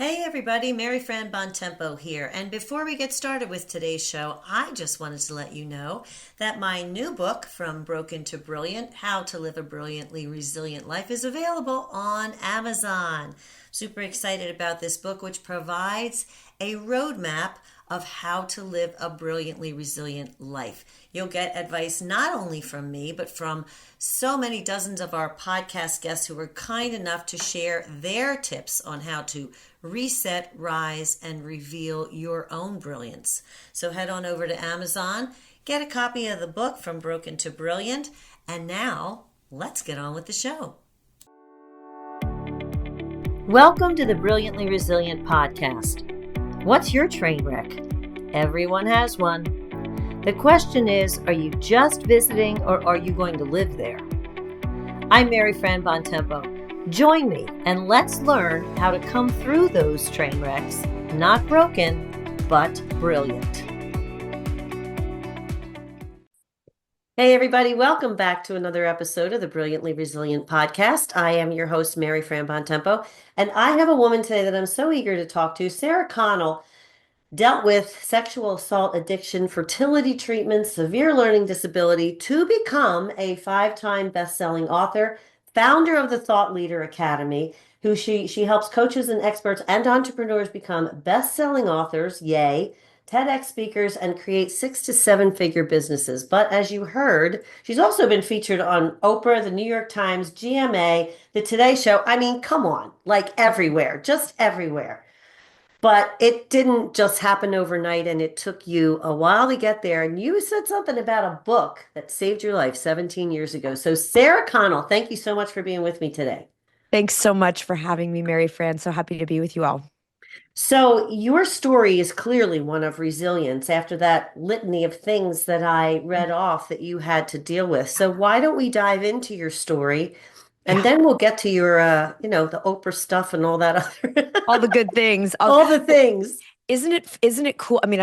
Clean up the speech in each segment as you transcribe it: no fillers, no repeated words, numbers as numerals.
Hey everybody, Mary Fran Bontempo here. And before we get started with today's show, I just wanted to let you know that my new book, From Broken to Brilliant, How to Live a Brilliantly Resilient Life, is available on Amazon. Super excited about this book, which provides a roadmap of how to live a brilliantly resilient life. You'll get advice not only from me, but from so many dozens of our podcast guests who were kind enough to share their tips on how to reset, rise, and reveal your own brilliance. So head on over to Amazon, get a copy of the book From Broken to Brilliant, and now let's get on with the show. Welcome to the Brilliantly Resilient podcast. What's your train wreck? Everyone has one. The question is, are you just visiting or are you going to live there? I'm Mary Fran Bontempo. Join me and let's learn how to come through those train wrecks, not broken, but brilliant. Hey everybody, welcome back to another episode of the Brilliantly Resilient podcast. I am your host, Mary Fran Bontempo, and I have a woman today that I'm so eager to talk to. Sara Connell dealt with sexual assault, addiction, fertility treatment, severe learning disability to become a 5-time best-selling author, founder of the Thought Leader Academy, who she helps coaches and experts and entrepreneurs become best-selling authors, yay, TEDx speakers, and create 6 to 7 figure businesses. But as you heard, she's also been featured on Oprah, the New York Times, GMA, the Today Show. I mean, come on, like everywhere, just everywhere. But it didn't just happen overnight, and it took you a while to get there. And you said something about a book that saved your life 17 years ago. So Sara Connell, thank you so much for being with me today. Thanks so much for having me, Mary Fran. So happy to be with you all. So your story is clearly one of resilience after that litany of things that I read off that you had to deal with. So why don't we dive into your story, and Yeah, then we'll get to your, the Oprah stuff and all that other, all the good things. all the things. Isn't it cool? I mean,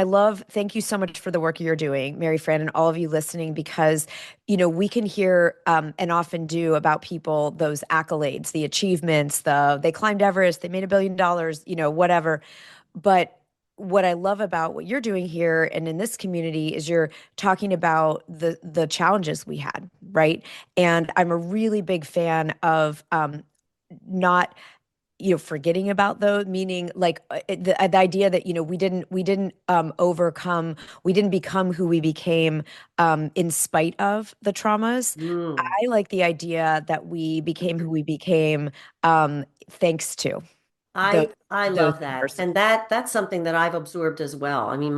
thank you so much for the work you're doing, Mary Fran, and all of you listening, because, we can hear and often do about people, those accolades, the achievements, they climbed Everest, they made $1 billion, whatever. But what I love about what you're doing here and in this community is you're talking about the challenges we had, right? And I'm a really big fan of not forgetting about those, meaning like the idea that we didn't become who we became in spite of the traumas. Mm. I like the idea that we became who we became thanks to those I those love that. adversities. And that's something that I've absorbed as well. I mean,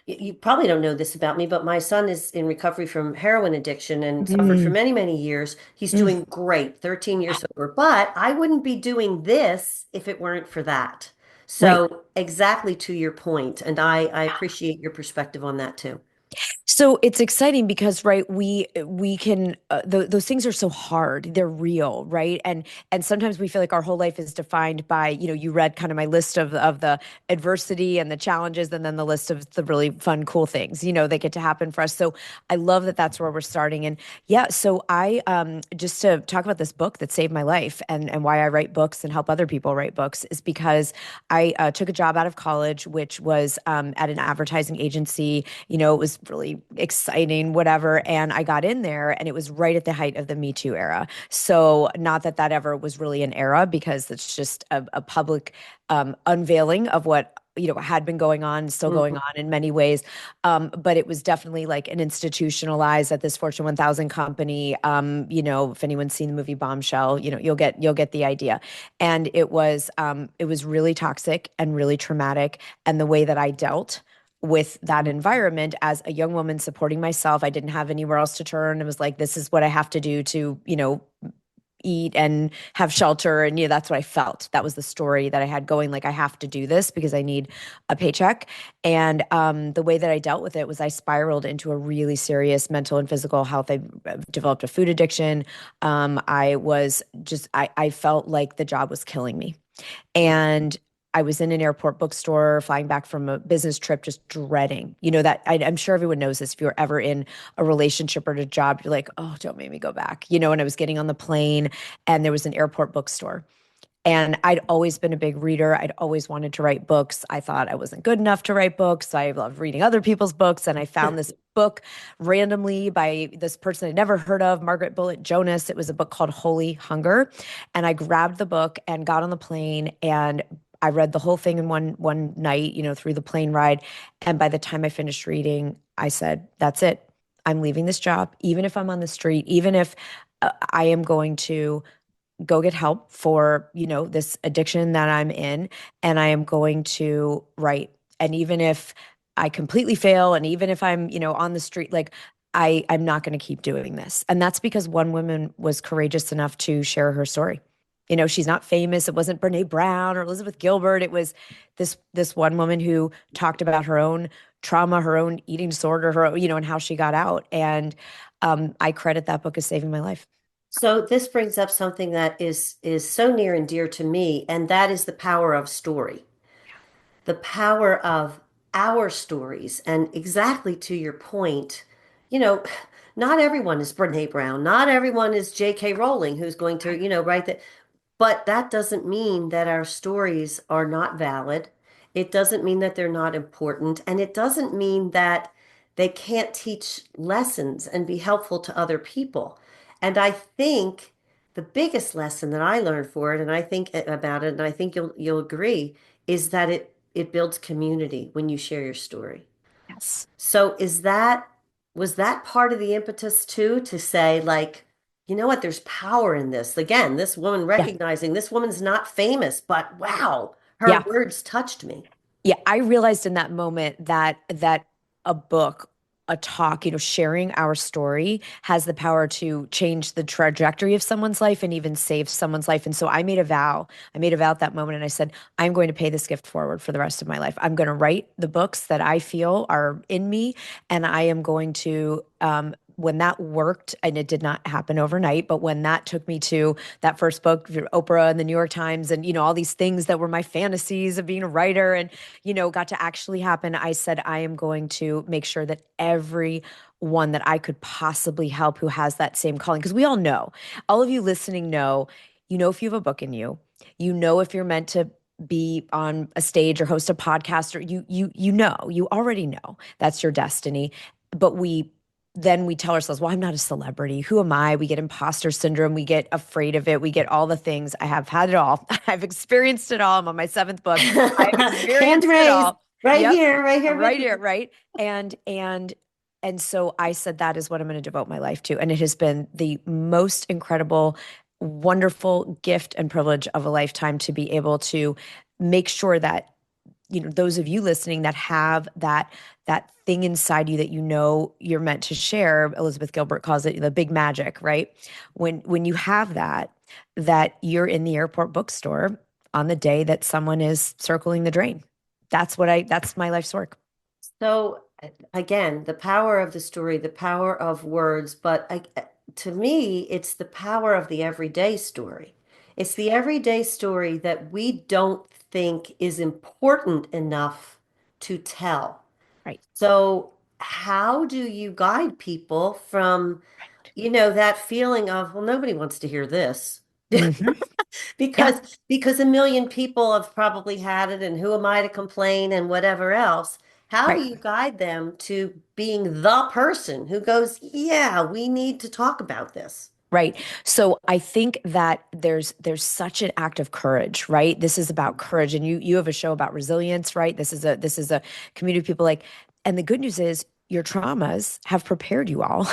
you probably don't know this about me, but my son is in recovery from heroin addiction and suffered for Mm, many, many years. He's mm. doing great, 13 years sober. But I wouldn't be doing this if it weren't for that. Right. So exactly to your point, and I appreciate your perspective on that too. So it's exciting because, right, we can those things are so hard. They're real, right? And sometimes we feel like our whole life is defined by, you read kind of my list of the adversity and the challenges, and then the list of the really fun, cool things, that get to happen for us. So I love that that's where we're starting. And yeah, so I just to talk about this book that saved my life and why I write books and help other people write books is because I took a job out of college, which was at an advertising agency. It was really exciting, whatever. And I got in there and it was right at the height of the Me Too era. So not that that ever was really an era, because it's just a public unveiling of what had been going on, still going Mhm. on in many ways. But it was definitely like an institutionalized at this Fortune 1000 company. If anyone's seen the movie Bombshell, you'll get the idea. And it was really toxic and really traumatic. And the way that I dealt with that environment as a young woman supporting myself, I didn't have anywhere else to turn. It was like, this is what I have to do to, eat and have shelter. And that's what I felt. That was the story that I had going. Like, I have to do this because I need a paycheck. And the way that I dealt with it was I spiraled into a really serious mental and physical health. I developed a food addiction. I felt like the job was killing me. And I was in an airport bookstore flying back from a business trip, just dreading, that I'm sure everyone knows this. If you're ever in a relationship or a job, you're like, oh, don't make me go back, and I was getting on the plane and there was an airport bookstore. And I'd always been a big reader. I'd always wanted to write books. I thought I wasn't good enough to write books. I love reading other people's books. And I found this book randomly by this person I'd never heard of, Margaret Bullitt Jonas. It was a book called Holy Hunger. And I grabbed the book and got on the plane and I read the whole thing in one night, through the plane ride. And by the time I finished reading, I said, that's it. I'm leaving this job, even if I'm on the street, even if I am going to go get help for, this addiction that I'm in, and I am going to write. And even if I completely fail, and even if I'm, on the street, like I'm not going to keep doing this. And that's because one woman was courageous enough to share her story. She's not famous. It wasn't Brene Brown or Elizabeth Gilbert. It was this one woman who talked about her own trauma, her own eating disorder, and how she got out. And I credit that book as saving my life. So this brings up something that is so near and dear to me, and that is the power of story. The power of our stories. And exactly to your point, you know, not everyone is Brene Brown, not everyone is J.K. Rowling who's going to, Right. write that. But that doesn't mean that our stories are not valid. It doesn't mean that they're not important. And it doesn't mean that they can't teach lessons and be helpful to other people. And I think the biggest lesson that I learned for it, and I think about it, and I think you'll agree, is that it builds community when you share your story. Yes. So was that part of the impetus too, to say like, you know what, there's power in this. Again, this woman Yeah. recognizing this woman's not famous, but wow, her Yeah. words touched me. Yeah, I realized in that moment that a book, a talk, sharing our story has the power to change the trajectory of someone's life and even save someone's life. And so I made a vow. I made a vow at that moment and I said, I'm going to pay this gift forward for the rest of my life. I'm going to write the books that I feel are in me, and I am going to when that worked, and it did not happen overnight, but when that took me to that first book, Oprah and the New York Times, and all these things that were my fantasies of being a writer, and got to actually happen, I said, I am going to make sure that every one that I could possibly help who has that same calling. Because we all know, all of you listening know, if you have a book in you, if you're meant to be on a stage or host a podcast, or you already know that's your destiny. But we tell ourselves, well, I'm not a celebrity. Who am I? We get imposter syndrome. We get afraid of it. We get all the things. I have had it all. I've experienced it all. I'm on my seventh book. I've Hand experienced it raised all. Yep. right here with Right here, you. right? And so I said that is what I'm going to devote my life to. And it has been the most incredible, wonderful gift and privilege of a lifetime to be able to make sure that those of you listening that have that thing inside you that you're meant to share. Elizabeth Gilbert calls it the big magic, right? When you have that you're in the airport bookstore on the day that someone is circling the drain. That's my life's work. So again, the power of the story, the power of words, but to me, it's the power of the everyday story. It's the everyday story that we don't think is important enough to tell. Right. So how do you guide people from, Right. that feeling of, well, nobody wants to hear this? Hmm. Yeah. Because a million people have probably had it, and who am I to complain and whatever else. How do Right. you guide them to being the person who goes, yeah, we need to talk about this? Right. So I think that there's such an act of courage, right? This is about courage, and you have a show about resilience, right? This is a community of people like, and the good news is your traumas have prepared you all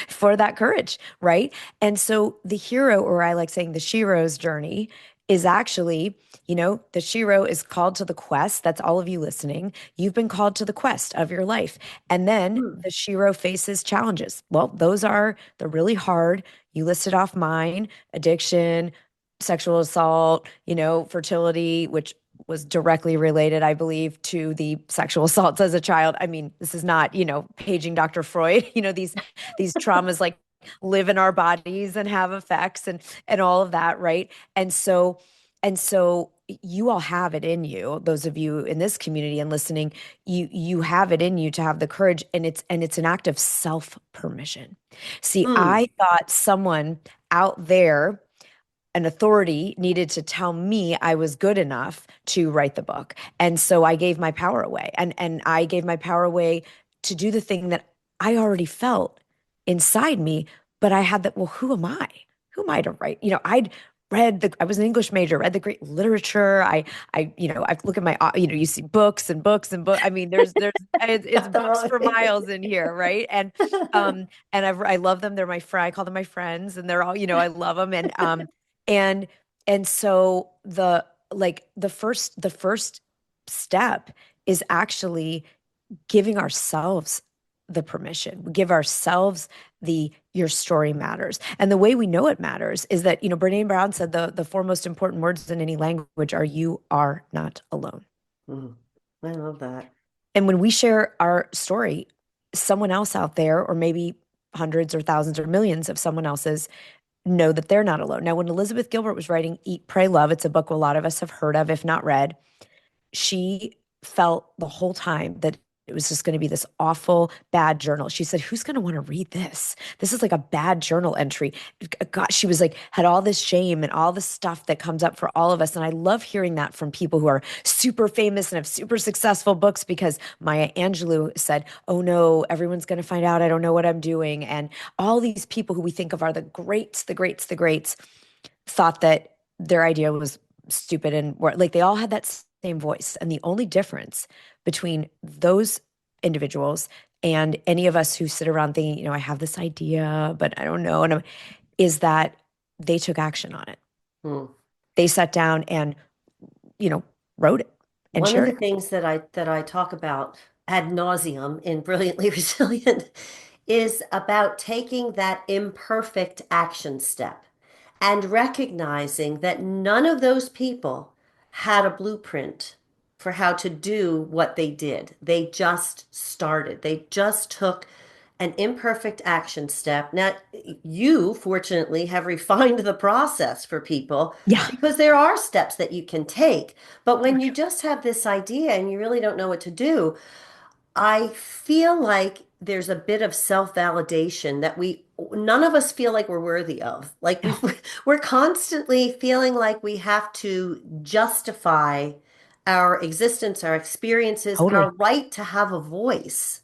for that courage, right? And so the hero, or I like saying the shero's journey, is actually, the shero is called to the quest. That's all of you listening. You've been called to the quest of your life. And then Hmm. the shero faces challenges. Well, those are the really hard. You listed off mine: addiction, sexual assault, fertility, which was directly related, I believe, to the sexual assaults as a child. I mean, this is not, paging Dr. Freud. These traumas like live in our bodies and have effects and all of that, right? And so you all have it in you, those of you in this community and listening, you have it in you to have the courage, and it's an act of self permission. See, Hmm. I thought someone out there an authority needed to tell me I was good enough to write the book. And so I gave my power away. And I gave my power away to do the thing that I already felt inside me, but I had that, well, who am I? Who am I to write? I was an English major, read the great literature. I look at my, you see books and books and books. I mean, it's books for Totally. miles in here, right? And I love them. They're my friend. I call them my friends, and they're all, I love them. And and so the first step is actually giving ourselves the permission. We give ourselves the your story matters. And the way we know it matters is that, Brene Brown said the four most important words in any language are you are not alone. Mm, I love that. And when we share our story, someone else out there, or maybe hundreds or thousands or millions of someone else's, know that they're not alone. Now, when Elizabeth Gilbert was writing Eat, Pray, Love, it's a book a lot of us have heard of, if not read. She felt the whole time that it was just going to be this awful, bad journal. She said, who's going to want to read this? This is like a bad journal entry. God, she was like, had all this shame and all this stuff that comes up for all of us. And I love hearing that from people who are super famous and have super successful books, because Maya Angelou said, oh no, everyone's going to find out I don't know what I'm doing. And all these people who we think of are the greats, the greats, the greats, thought that their idea was stupid, and like they all had that same voice. And the only difference between those individuals and any of us who sit around thinking, I have this idea, but I don't know, is that they took action on it. Hmm. They sat down and, you know, wrote it and One of shared the it. things that I talk about ad nauseum in Brilliantly Resilient is about taking that imperfect action step and recognizing that none of those people had a blueprint for how to do what they did. They just started. They just took an imperfect action step. Now, you fortunately have refined the process for people Yeah. because there are steps that you can take. But For when you sure. just have this idea and you really don't know what to do, I feel like there's a bit of self-validation that none of us feel like we're worthy of. Like No, we're constantly feeling like we have to justify our existence, our experiences, our totally. right to have a voice.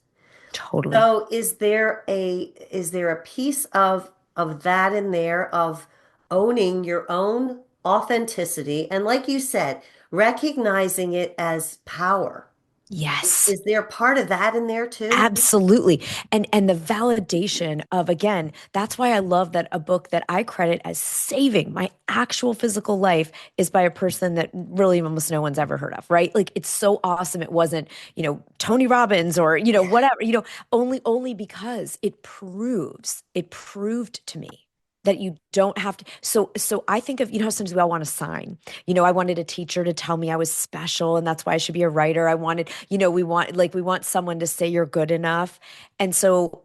Totally. So is there a piece of that in there of owning your own authenticity and like you said, recognizing it as power? Yes. Is there part of that in there too? Absolutely. And the validation of, again, that's why I love that a book that I credit as saving my actual physical life is by a person that really almost no one's ever heard of, right? Like it's so awesome. It wasn't, Tony Robbins or, Yeah. whatever, only because it proved to me that you don't have to. So I think of, how sometimes we all want a sign. I wanted a teacher to tell me I was special and that's why I should be a writer. I wanted, we want someone to say you're good enough. And so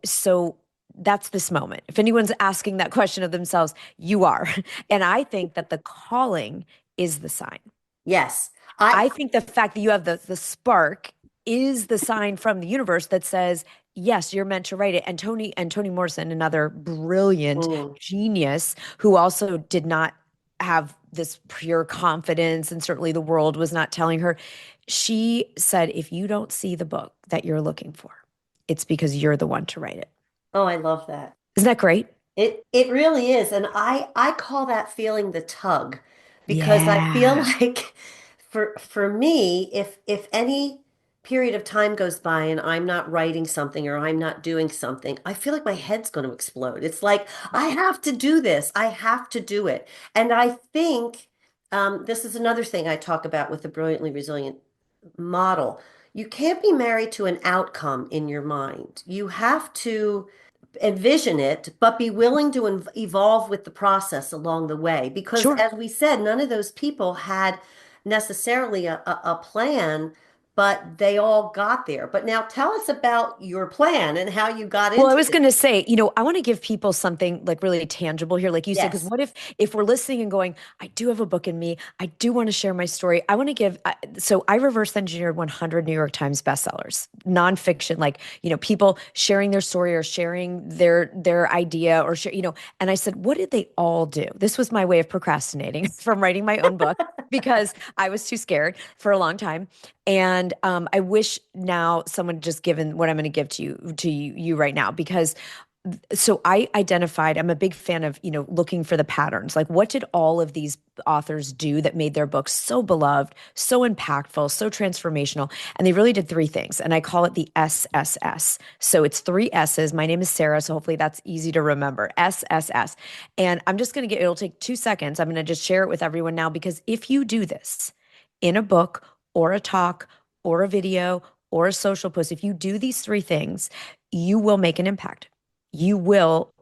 that's this moment. If anyone's asking that question of themselves, you are. And I think that the calling is the sign. Yes. I I think the fact that you have the spark is the sign from the universe that says, yes, you're meant to write it. And Toni Morrison, another brilliant mm. genius who also did not have this pure confidence, and certainly the world was not telling her. She said, if you don't see the book that you're looking for, it's because you're the one to write it. Oh, I love that. Isn't that great? It really is. And I call that feeling the tug because I feel Yeah. like for me, if any period of time goes by and I'm not writing something or I'm not doing something, I feel like my head's going to explode. It's like I have to do this. I have to do it. And I think this is another thing I talk about with the Brilliantly Resilient model. You can't be married to an outcome in your mind. You have to envision it, but be willing to evolve with the process along the way. Because Sure. as we said, none of those people had necessarily a plan, but they all got there. But now tell us about your plan and how you got Well, I into was this. going to say, I want to give people something like really tangible here, like you said, because Yes. what if we're listening and going, I do have a book in me, I do want to share my story. I want to give. So I reverse engineered 100 New York Times bestsellers, nonfiction, like people sharing their story or sharing their idea or share, And I said, what did they all do? This was my way of procrastinating from writing my own book because I was too scared for a long time. And I wish now someone just given what I'm going to give to you right now because so I identified, I'm a big fan of, looking for the patterns. Like what did all of these authors do that made their books so beloved, so impactful, so transformational? And they really did three things. And I call it the SSS. So it's three S's. My name is Sarah, so hopefully that's easy to remember. SSS. And I'm just going to it'll take 2 seconds. I'm going to just share it with everyone now because if you do this in a book or a talk or a video or a social post, if you do these three things, you will make an impact. You will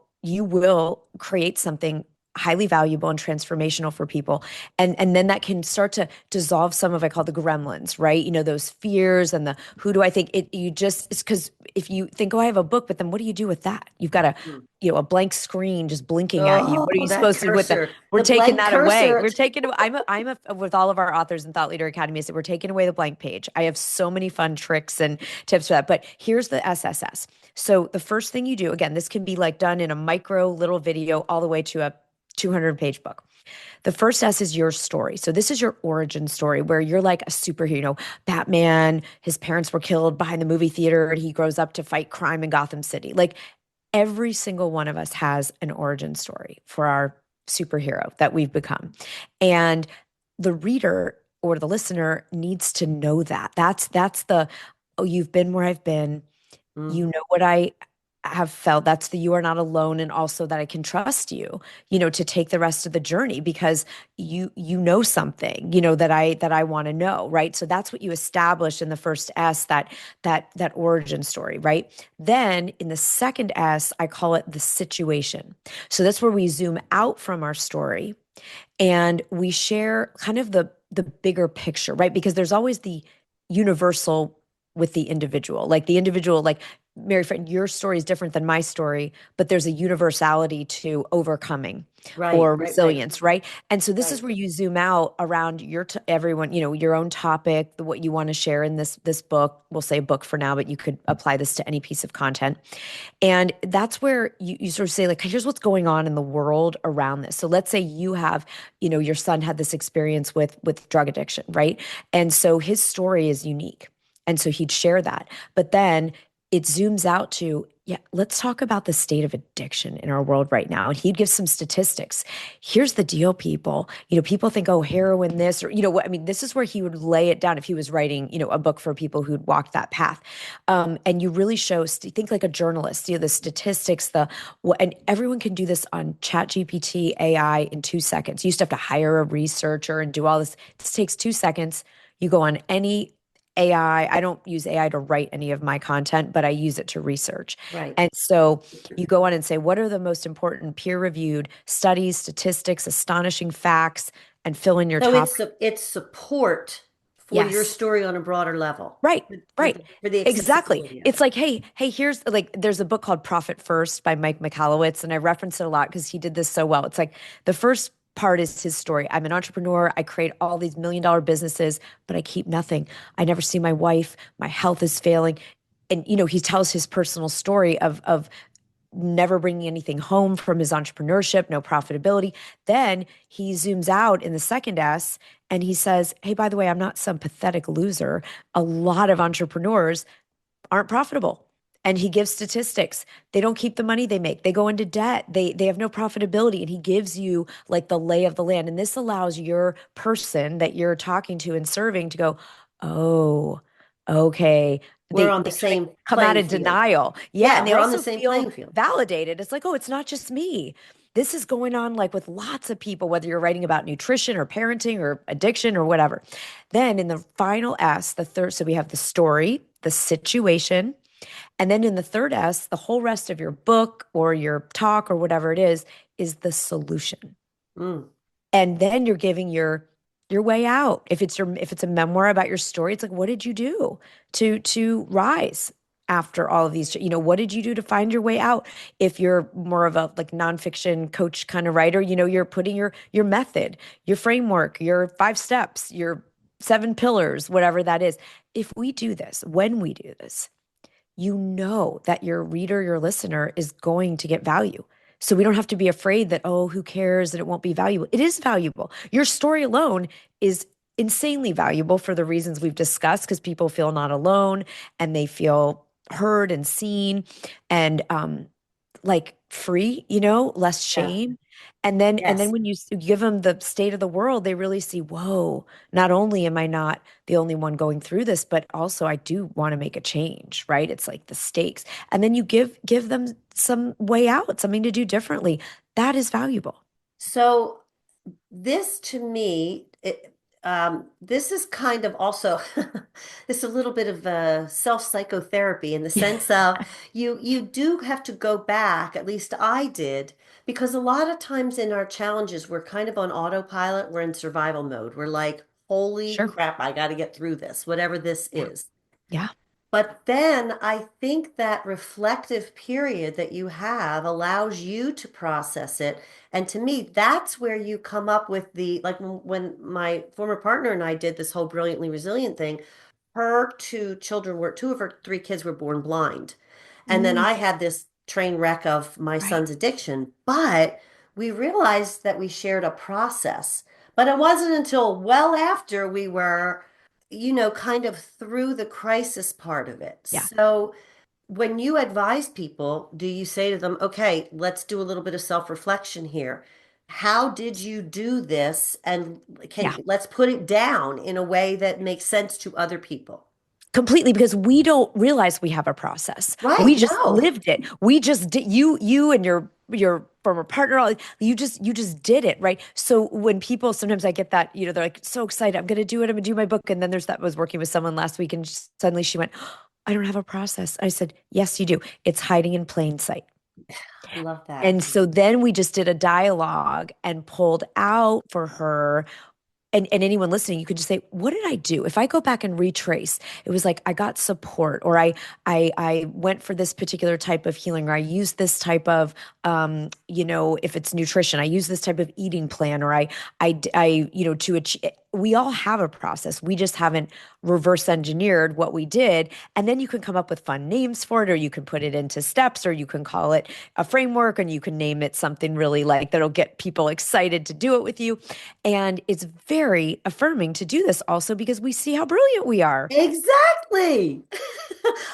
create something highly valuable and transformational for people. And then that can start to dissolve some of I call the gremlins, right? Those fears and the who do I think it you just it's because if you think, oh, I have a book, but then what do you do with that? You've got a blank screen just blinking at you. Oh, What are you that supposed to do with the cursor, we're the taking blank that away. cursor. We're taking I'm a with all of our authors and thought leader academies that we're taking away the blank page. I have so many fun tricks and tips for that. But here's the SSS. So the first thing you do, again, this can be like done in a micro little video all the way to a 200-page book. The first S is your story. So this is your origin story where you're like a superhero. Batman, his parents were killed behind the movie theater and he grows up to fight crime in Gotham City. Like every single one of us has an origin story for our superhero that we've become. And the reader or the listener needs to know that. That's the oh, you've been where I've been. You Mm, know what I have felt. That's the you are not alone, and also that I can trust you, to take the rest of the journey because you know something, that I want to know, right? So that's what you establish in the first S, that origin story, right? Then in the second S, I call it the situation. So that's where we zoom out from our story and we share kind of the bigger picture, right? Because there's always the universal with the individual. Like the individual, like Mary Friend, your story is different than my story, but there's a universality to overcoming right, or right, right, resilience, right? And so this is right. where you zoom out around everyone, your own topic, what you want to share in this book. We'll say book for now, but you could apply this to any piece of content. And that's where you sort of say, like, here's what's going on in the world around this. So let's say you have, your son had this experience with drug addiction, right? And so his story is unique. And so he'd share that. But then it zooms out to, yeah, let's talk about the state of addiction in our world right now. And he'd give some statistics. Here's the deal, people. People think, oh, heroin, this, or, what I mean, this is where he would lay it down if he was writing, a book for people who'd walked that path. And you really think like a journalist, the statistics, and everyone can do this on Chat GPT, AI in 2 seconds. You used to have to hire a researcher and do all this. This takes 2 seconds. You go on any AI. I don't use AI to write any of my content, but I use it to research. Right. And so you go on and say, what are the most important peer reviewed studies, statistics, astonishing facts, and fill in your So top. it's support for your Yes. story on a broader level Right, for right. the Exactly. accessibility of It's it. like, hey, here's like there's a book called Profit First by Mike Michalowicz, and I reference it a lot because he did this so well. It's like the first part is his story. I'm an entrepreneur. I create all these million-dollar businesses, but I keep nothing. I never see my wife. My health is failing. And he tells his personal story of never bringing anything home from his entrepreneurship, no profitability. Then he zooms out in the second S and he says, hey, by the way, I'm not some pathetic loser. A lot of entrepreneurs aren't profitable. And he gives statistics. They don't keep the money they make. They go into debt. They have no profitability. And he gives you like the lay of the land. And this allows your person that you're talking to and serving to go, oh, okay. We're They on the kind of same come out playing of field. denial. Yeah. And Yeah, they we're on the also same feel playing field. validated. It's like, oh, it's not just me. This is going on like with lots of people, whether you're writing about nutrition or parenting or addiction or whatever. Then in the final S, the third, so we have the story, the situation, and then in the third S, the whole rest of your book or your talk or whatever it is the solution. Mm, And then you're giving your your way out. If it's a memoir about your story, it's like, what did you do to rise after all of these, what did you do to find your way out? If you're more of a like nonfiction coach kind of writer, you're putting your method, your framework, your 5 steps, your 7 pillars, whatever that is. If we do this, when we do this, you know that your reader, your listener is going to get value. So we don't have to be afraid that, oh, who cares that it won't be valuable. It is valuable. Your story alone is insanely valuable for the reasons we've discussed, because people feel not alone and they feel heard and seen and like free, less Yeah. shame. And then Yes. when you give them the state of the world, they really see, whoa, not only am I not the only one going through this, but also I do want to make a change, right? It's like the stakes. And then you give them some way out, something to do differently. That is valuable. So this to me, this is kind of also this a little bit of a self-psychotherapy in the sense of you do have to go back, at least I did, because a lot of times in our challenges, we're kind of on autopilot, we're in survival mode. We're like, holy Sure. crap, I got to get through this, whatever this Yeah. is. Yeah. But then I think that reflective period that you have allows you to process it. And to me, that's where you come up with the, like when my former partner and I did this whole brilliantly resilient thing, her 2 children were, 2 of her 3 kids were born blind. And then Mm, I had this train wreck of my right. son's addiction. But we realized that we shared a process. But it wasn't until well after we were, kind of through the crisis part of it. Yeah. So when you advise people, do you say to them, okay, let's do a little bit of self-reflection here. How did you do this? And Yeah. let's put it down in a way that makes sense to other people. Completely, because we don't realize we have a process. Right. We just No. lived it. We just did. You and your former partner, you just did it, right? So when people, sometimes I get that, they're like so excited, I'm going to do it, I'm going to do my book, and then there's that, I was working with someone last week, and suddenly she went, I don't have a process. I said, yes, you do. It's hiding in plain sight. I love that. And so then we just did a dialogue and pulled out for her, and anyone listening, you could just say, what did I do? If I go back and retrace, it was like I got support, or I went for this particular type of healing, or I used this type of if it's nutrition, I use this type of eating plan, or I to achieve. We all have a process. We just haven't reverse engineered what we did. And then you can come up with fun names for it, or you can put it into steps, or you can call it a framework, and you can name it something really like that'll get people excited to do it with you. And it's very affirming to do this also because we see how brilliant we are. Exactly.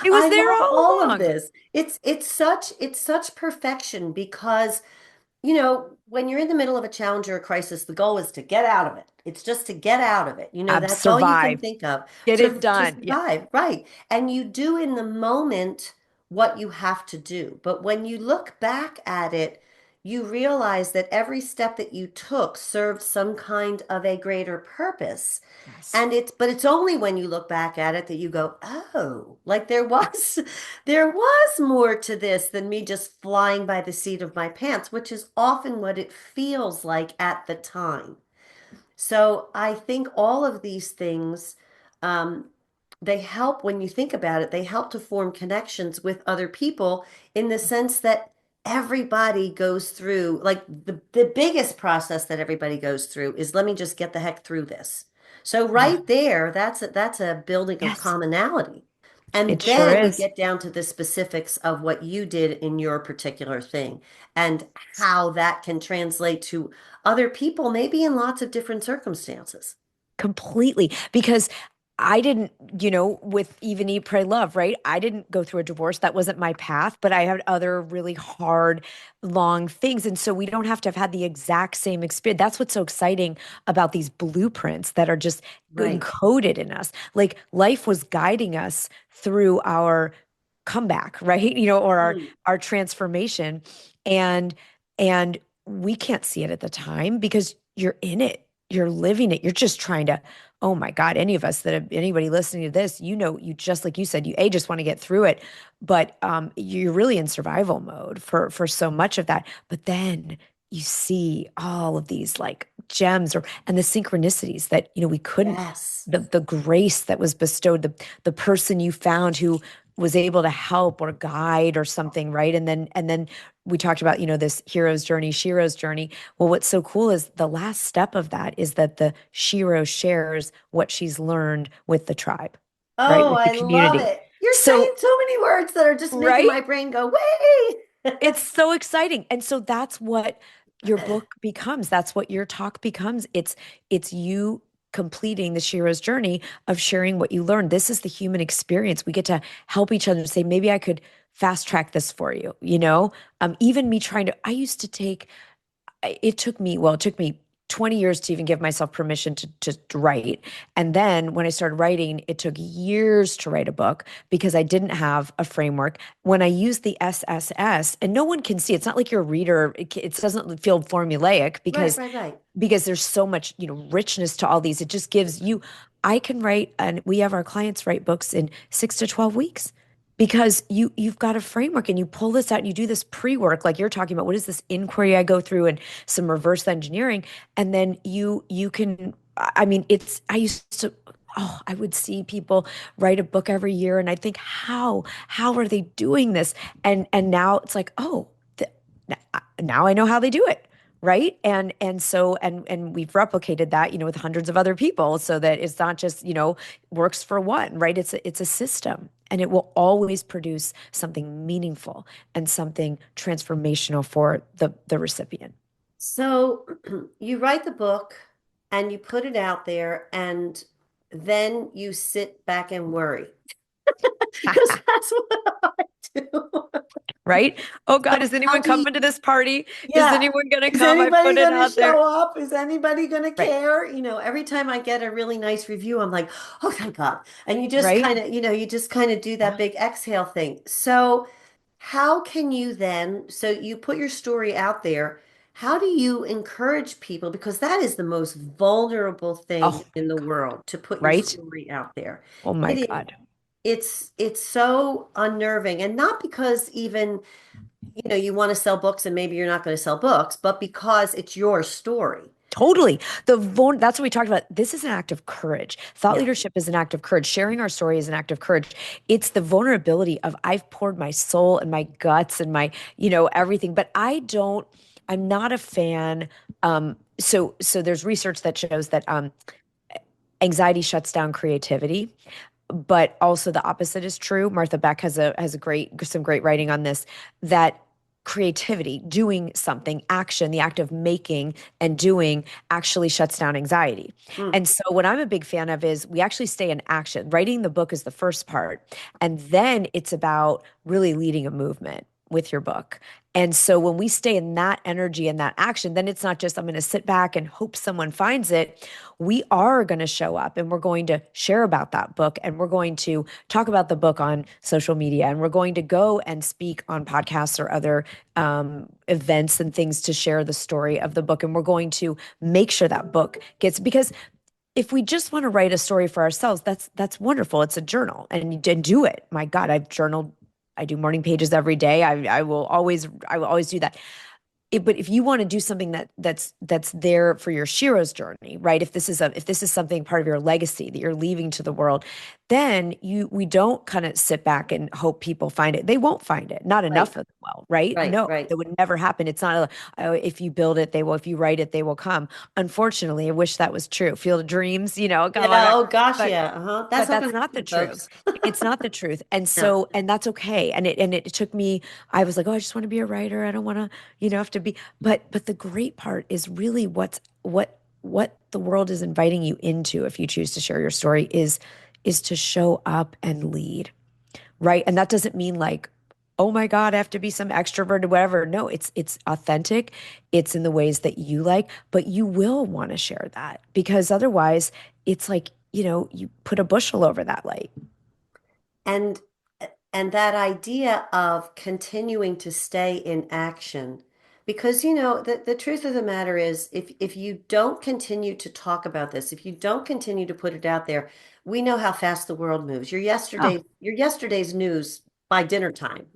It was I there love all all of along. this. It's such perfection because when you're in the middle of a challenge or a crisis, the goal is to get out of it. It's just to get out of it. That's all you can Survive. think of Get it to done. Yeah. survive, right? And you do in the moment what you have to do. But when you look back at it, you realize that every step that you took served some kind of a greater purpose. Yes. But it's only when you look back at it that you go, oh, like there was more to this than me just flying by the seat of my pants, which is often what it feels like at the time. So I think all of these things, um, they help when you think about it, they help to form connections with other people in the sense that everybody goes through, like the biggest process that everybody goes through is let me just get the heck through this. So Yeah. right there, that's a building of Yes. commonality. And It sure then you is. get down to the specifics of what you did in your particular thing and how that can translate to other people, maybe in lots of different circumstances. Completely. Because I didn't, with Even Eat, Pray, Love, right? I didn't go through a divorce. That wasn't my path, but I had other really hard, long things. And so we don't have to have had the exact same experience. That's what's so exciting about these blueprints that are just Right. encoded in us. Like life was guiding us through our comeback, right? Or our Mm. our transformation. And we can't see it at the time because you're in it. You're living it. You're just trying to, oh my God, any of us that have anybody listening to this, you just like you said, you just want to get through it, but you're really in survival mode for so much of that. But then you see all of these like gems or and the synchronicities that we couldn't Yes. the grace that was bestowed, the person you found who was able to help or guide or something, right? And then we talked about this hero's journey, Shiro's journey. Well, what's so cool is the last step of that is that the Shiro shares what she's learned with the tribe, right? Oh, With the I love community. it. You're saying So, so many words that are just making right? my brain go, wait. It's so exciting. And so that's what your book becomes. That's what your talk becomes. It's you completing the Shira's journey of sharing what you learned. This is the human experience. We get to help each other and say, maybe I could fast track this for you, even me trying to, I used to take it took me 20 years to even give myself permission to write. And then when I started writing, it took years to write a book because I didn't have a framework. When I used the SSS, and no one can see, it's not like you're a reader, it doesn't feel formulaic Right, because right, right. there's so much richness to all these. It just gives you, I can write, and we have our clients write books in 6 to 12 weeks because you've got a framework and you pull this out and you do this pre-work like you're talking about. What is this inquiry I go through and some reverse engineering, and then you can, I mean, it's, I used to, oh, I would see people write a book every year and I think, how are they doing this? And now it's like, oh, now I know how they do it, right? And we've replicated that with hundreds of other people so that it's not just works for one, right? It's a system, and it will always produce something meaningful and something transformational for the recipient. So you write the book and you put it out there, and then you sit back and worry because that's what I do. Right? Oh God, So is how anyone do you, coming to this party? Is yeah. anyone gonna Is come? I anybody put it going to out there. show up? Is anybody going to Right. care? Every time I get a really nice review, I'm like, oh, thank God. And you just Right? kind of, you just kind of do that Yeah. big exhale thing. So, how can you then, so you put your story out there, how do you encourage people? Because that is the most vulnerable thing Oh, in the world, to put your right? story out there. Oh my It is, God. it's so unnerving. And not because even you want to sell books and maybe you're not going to sell books, but because it's your story. Totally. That's what we talked about. This is an act of courage. Thought Yeah. leadership is an act of courage. Sharing our story is an act of courage. It's the vulnerability of I've poured my soul and my guts and my, everything, but I'm not a fan. So there's research that shows that anxiety shuts down creativity, but also the opposite is true. Martha Beck has some great writing on this, that creativity, doing something, action, the act of making and doing actually shuts down anxiety. Mm. And so what I'm a big fan of is we actually stay in action. Writing the book is the first part, and then it's about really leading a movement with your book. And so when we stay in that energy and that action, then it's not just I'm going to sit back and hope someone finds it. We are going to show up and we're going to share about that book, and we're going to talk about the book on social media, and we're going to go and speak on podcasts or other events and things to share the story of the book. And we're going to make sure that book gets, because if we just want to write a story for ourselves, that's wonderful. It's a journal, and you did do it. My God, I've journaled. I do morning pages every day. I will always do that. But if you want to do something that's there for your Shiro's journey, right? If this is something part of your legacy that you're leaving to the world, then we don't kind of sit back and hope people find it. They won't find it. Not enough Right, of them will, right? right, No, right. that would never happen. It's not if you build it, they will. If you write it, they will come. Unfortunately, I wish that was true. Field of Dreams, come on Yeah, back. oh gosh, But yeah. Uh-huh. That's but not going that's to not the happen, truth. folks. It's not the truth. And No. so, and that's okay. And it took me, I was like, oh, I just want to be a writer. I don't want to, have to be, but the great part is really what the world is inviting you into if you choose to share your story is to show up and lead, right? And that doesn't mean like, oh my God, I have to be some extroverted, whatever. No, it's authentic. It's in the ways that you like, but you will want to share that because otherwise it's like, you put a bushel over that light. And and that idea of continuing to stay in action, because the truth of the matter is, if you don't continue to talk about this, if you don't continue to put it out there, we know how fast the world moves. Oh, Your yesterday's news by dinner time.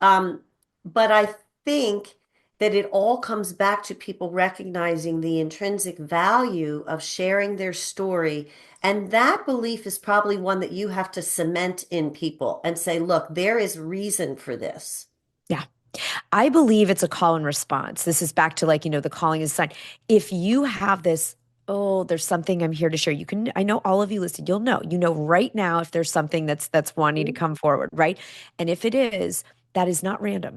But I think that it all comes back to people recognizing the intrinsic value of sharing their story. And that belief is probably one that you have to cement in people and say, look, there is reason for this. Yeah. I believe it's a call and response. This is back to like, the calling is a sign. If you have this, oh, there's something I'm here to share. I know all of you listen, you know right now if there's something that's wanting to come forward, right? And if it is, that is not random.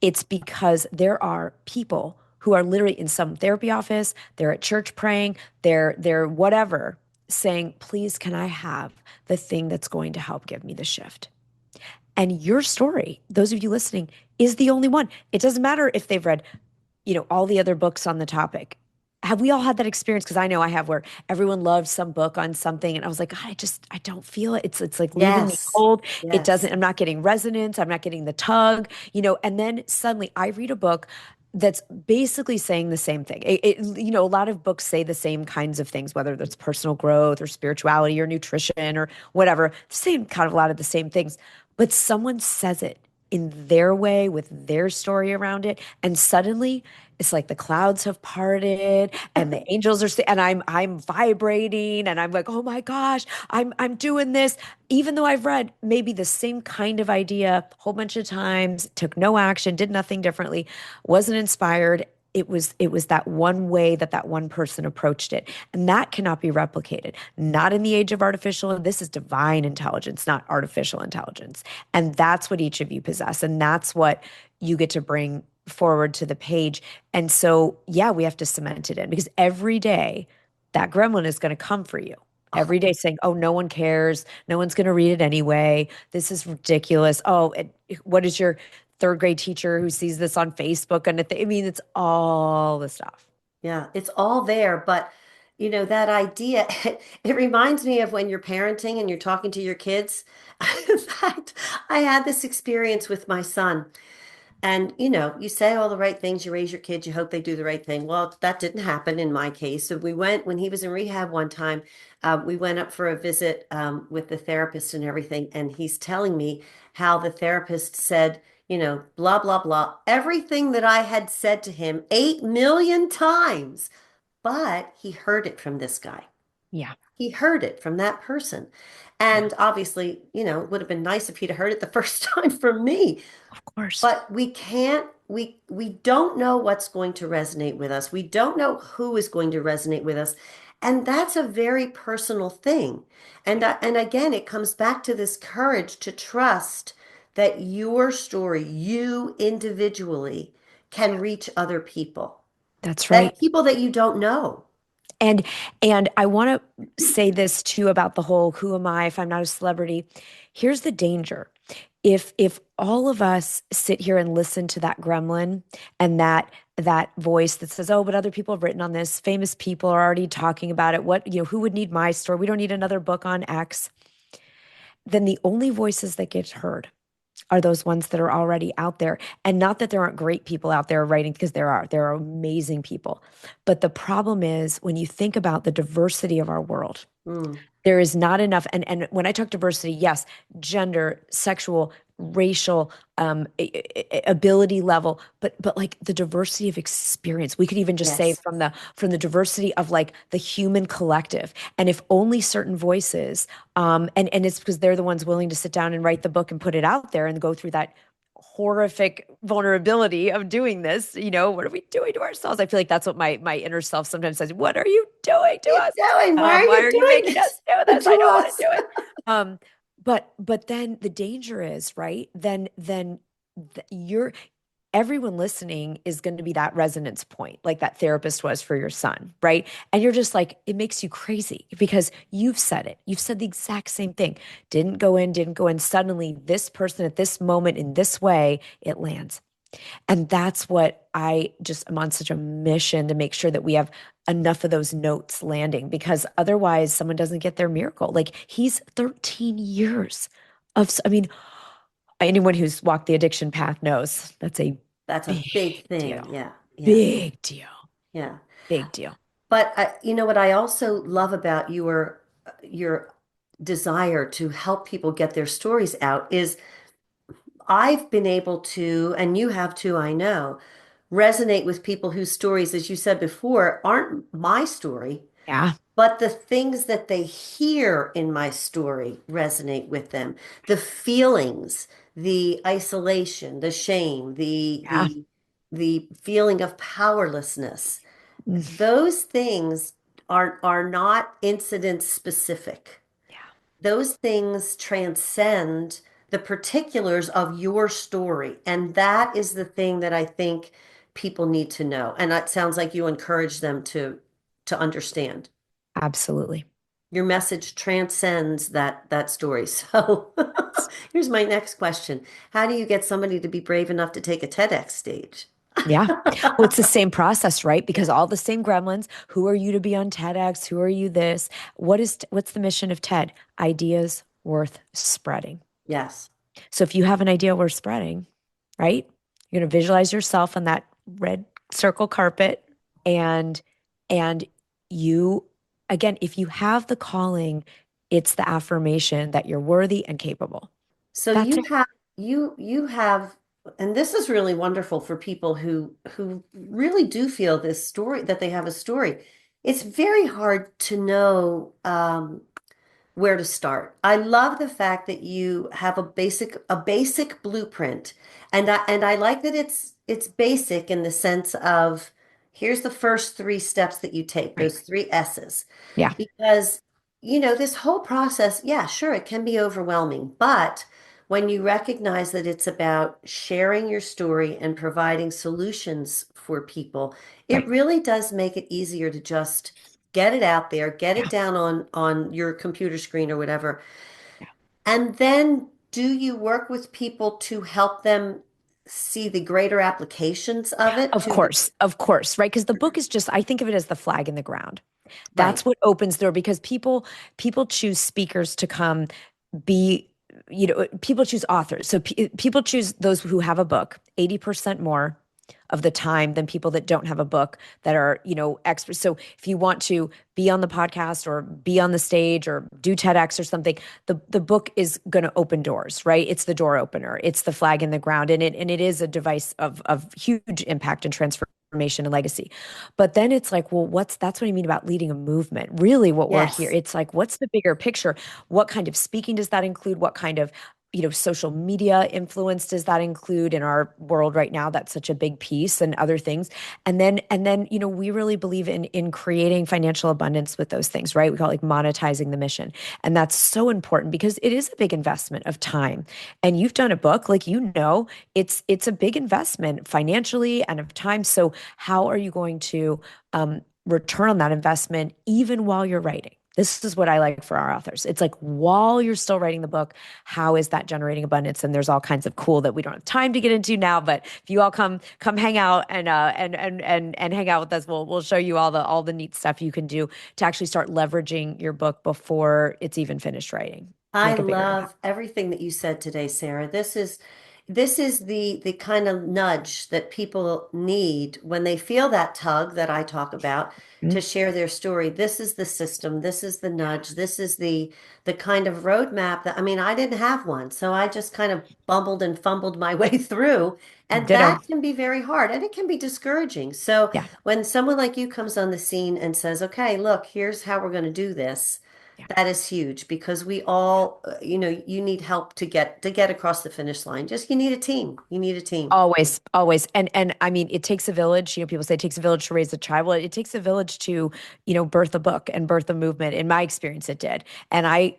It's because there are people who are literally in some therapy office, they're at church praying, they're whatever, saying, please, can I have the thing that's going to help give me the shift? And your story, those of you listening, is the only one. It doesn't matter if they've read all the other books on the topic. Have we all had that experience? Because I know I have, where everyone loved some book on something, and I was like, God, I don't feel it. It's like leaving me Yes. cold. It Yes. doesn't. I'm not getting resonance. I'm not getting the tug. And then suddenly I read a book that's basically saying the same thing. A lot of books say the same kinds of things, whether that's personal growth or spirituality or nutrition or whatever. Same kind of a lot of the same things, but someone says it in their way with their story around it, and suddenly it's like the clouds have parted and the angels are and I'm vibrating and I'm like, oh my gosh, I'm doing this, even though I've read maybe the same kind of idea a whole bunch of times, took no action, did nothing differently, wasn't inspired. It was that one way that one person approached it, and that cannot be replicated, not in the age of artificial. This is divine intelligence, not artificial intelligence. And that's what each of you possess, and that's what you get to bring forward to the page. And so, yeah, we have to cement it in, because every day that gremlin is going to come for you. Every day saying, oh, no one cares. No one's going to read it anyway. This is ridiculous. Oh, what is your third grade teacher who sees this on Facebook? And I mean, it's all the stuff. Yeah, it's all there, but that idea, it reminds me of when you're parenting and you're talking to your kids. In fact, I had this experience with my son. And you say all the right things, you raise your kids, you hope they do the right thing. Well, that didn't happen in my case. So we went, when he was in rehab one time, we went up for a visit with the therapist and everything. And he's telling me how the therapist said, blah, blah, blah, everything that I had said to him 8 million times. But he heard it from this guy. Yeah. He heard it from that person. Yeah. And obviously, it would have been nice if he'd heard it the first time from me. Of course. But we can't, we don't know what's going to resonate with us. We don't know who is going to resonate with us. And that's a very personal thing. And again, it comes back to this courage to trust that your story, you individually, can reach other people. That's right. That people that you don't know. And and I want to say this too about the whole who am I if I'm not a celebrity? Here's the danger. If all of us sit here and listen to that gremlin and that voice that says, "Oh, but other people have written on this. Famous people are already talking about it. Who would need my story? We don't need another book on X." Then the only voices that get heard are those ones that are already out there. And not that there aren't great people out there writing, because there are amazing people. But the problem is when you think about the diversity of our world, Mm, there is not enough. And when I talk diversity, yes, gender, sexual, racial, ability level, but like the diversity of experience. We could even just say yes. from the diversity of like the human collective. And if only certain voices, and it's because they're the ones willing to sit down and write the book and put it out there and go through that horrific vulnerability of doing this. What are we doing to ourselves? I feel like that's what my inner self sometimes says. What are you doing to What are us? you doing? Why are Why you are you doing making this us do this? I to don't want to us? do it. But then the danger is, right? Then you're everyone listening is going to be that resonance point, like that therapist was for your son, right? And you're just like, it makes you crazy because you've said it. You've said the exact same thing. Didn't go in. Suddenly, this person at this moment in this way, it lands. And that's what I just am on such a mission to make sure that we have enough of those notes landing, because otherwise someone doesn't get their miracle. Like he's 13 years I mean, anyone who's walked the addiction path knows that's a That's a big big thing. deal. Yeah. Yeah. Big deal. Yeah. Big deal. But what I also love about your desire to help people get their stories out is I've been able to, and you have too, I know, resonate with people whose stories, as you said before, aren't my story, Yeah. but the things that they hear in my story resonate with them. The feelings, the isolation, the shame, Yeah. the feeling of powerlessness. Mm. Those things are not incident specific. Yeah. Those things transcend the particulars of your story. And that is the thing that I think people need to know. And it sounds like you encourage them to understand. Absolutely. Your message transcends that story. So here's my next question. How do you get somebody to be brave enough to take a TEDx stage? Yeah. Well, it's the same process, right? Because all the same gremlins. Who are you to be on TEDx? Who are you this? What's the mission of TED? Ideas worth spreading. Yes. So if you have an idea worth spreading, right? You're going to visualize yourself on that red circle carpet and and you again, if you have the calling, it's the affirmation that you're worthy and capable. So That's you it. have you have, and this is really wonderful for people who really do feel this story that they have a story. It's very hard to know where to start. I love the fact that you have a basic blueprint. And I like that it's basic in the sense of here's the first three steps that you take, Right. those three S's. Yeah. Because this whole process, yeah, sure, it can be overwhelming, but when you recognize that it's about sharing your story and providing solutions for people, it Right. really does make it easier to just get it out there, get it Yeah. down on your computer screen or whatever. Yeah. And then do you work with people to help them see the greater applications of it Of course, right? Because the book is just, I think of it as the flag in the ground. right. That's what opens the door because people choose speakers to come be, people choose authors. So people choose those who have a book 80% more of the time than people that don't have a book that are, experts. So if you want to be on the podcast or be on the stage or do TEDx or something, the book is going to open doors, right? It's the door opener. It's the flag in the ground. And it is a device of huge impact and transformation and legacy. But then it's like, well, that's what I mean about leading a movement. Really, what we're here, Yes. it's like, what's the bigger picture? What kind of speaking does that include? What kind of social media influence does that include in our world right now? That's such a big piece and other things. And then, we really believe in creating financial abundance with those things, right? We call it like monetizing the mission. And that's so important because it is a big investment of time. And you've done a book, like it's a big investment financially and of time. So how are you going to return on that investment even while you're writing? This is what I like for our authors. It's like while you're still writing the book, how is that generating abundance? And there's all kinds of cool that we don't have time to get into now. But if you all come hang out and hang out with us, we'll show you all the neat stuff you can do to actually start leveraging your book before it's even finished writing. I Make a bigger impact. love everything that you said today, Sarah. This is the kind of nudge that people need when they feel that tug that I talk about to Mhm. share their story. This is the system, this is the nudge, this is the kind of roadmap that I mean, I didn't have one, so I just kind of bumbled and fumbled my way through, and Ditto. that can be very hard and it can be discouraging. So Yeah. when someone like you comes on the scene and says, "Okay, look, here's how we're going to do this." Yeah. That is huge because we all, you need help to get across the finish line. Just you need a team. You need a team. Always, always. And I mean, it takes a village. People say it takes a village to raise a child. Well, it takes a village to, birth a book and birth a movement. In my experience, it did. And I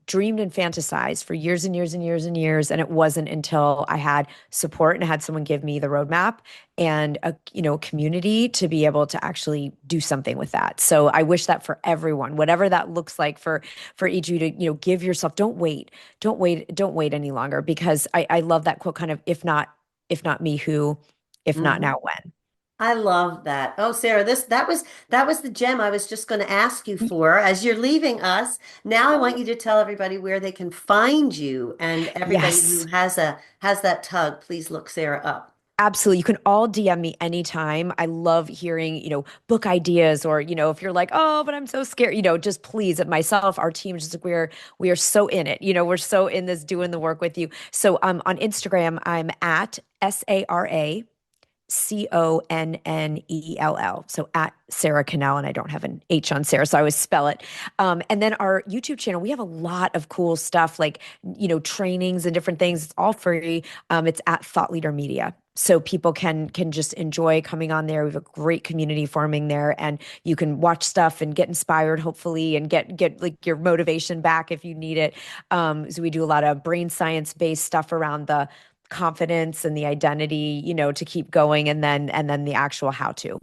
dreamed and fantasized for years and years and years and years. And it wasn't until I had support and had someone give me the roadmap and a community to be able to actually do something with that. So I wish that for everyone, whatever that looks like for each of you to, give yourself, don't wait any longer because I love that quote kind of, if not me, who, if not Hmm. now, when. I love that. Oh, Sarah, that was the gem I was just going to ask you for as you're leaving us. Now I want you to tell everybody where they can find you and everybody who Yes. has that tug, please look Sarah up. Absolutely. You can all DM me anytime. I love hearing, book ideas or, if you're like, oh, but I'm so scared, just please, myself, our team, just like we are so in it. We're so in this doing the work with you. So on Instagram, I'm at Connell. So at Sara Connell, and I don't have an H on Sarah, so I always spell it. And then our YouTube channel, we have a lot of cool stuff like, trainings and different things. It's all free. It's at Thought Leader Media. So people can just enjoy coming on there. We have a great community forming there, and you can watch stuff and get inspired, hopefully, and get like your motivation back if you need it. So we do a lot of brain science based stuff around the confidence and the identity, to keep going, and then the actual how to.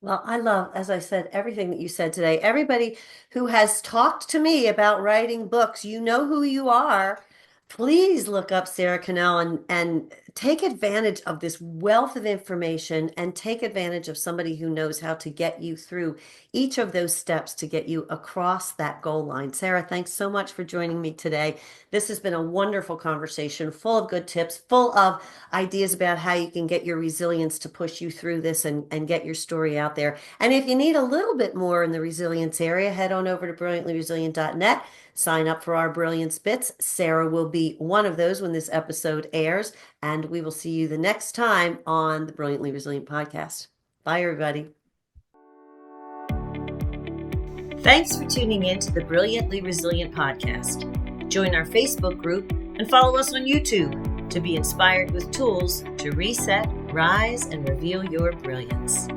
Well, I love, as I said, everything that you said today. Everybody who has talked to me about writing books, you know who you are. Please look up Sara Connell and take advantage of this wealth of information and take advantage of somebody who knows how to get you through each of those steps to get you across that goal line. Sara, thanks so much for joining me today. This has been a wonderful conversation, full of good tips, full of ideas about how you can get your resilience to push you through this and get your story out there. And if you need a little bit more in the resilience area, head on over to brilliantlyresilient.net. Sign up for our Brilliance Bits. Sara will be one of those when this episode airs, and we will see you the next time on the Brilliantly Resilient podcast. Bye, everybody. Thanks for tuning in to the Brilliantly Resilient podcast. Join our Facebook group and follow us on YouTube to be inspired with tools to reset, rise, and reveal your brilliance.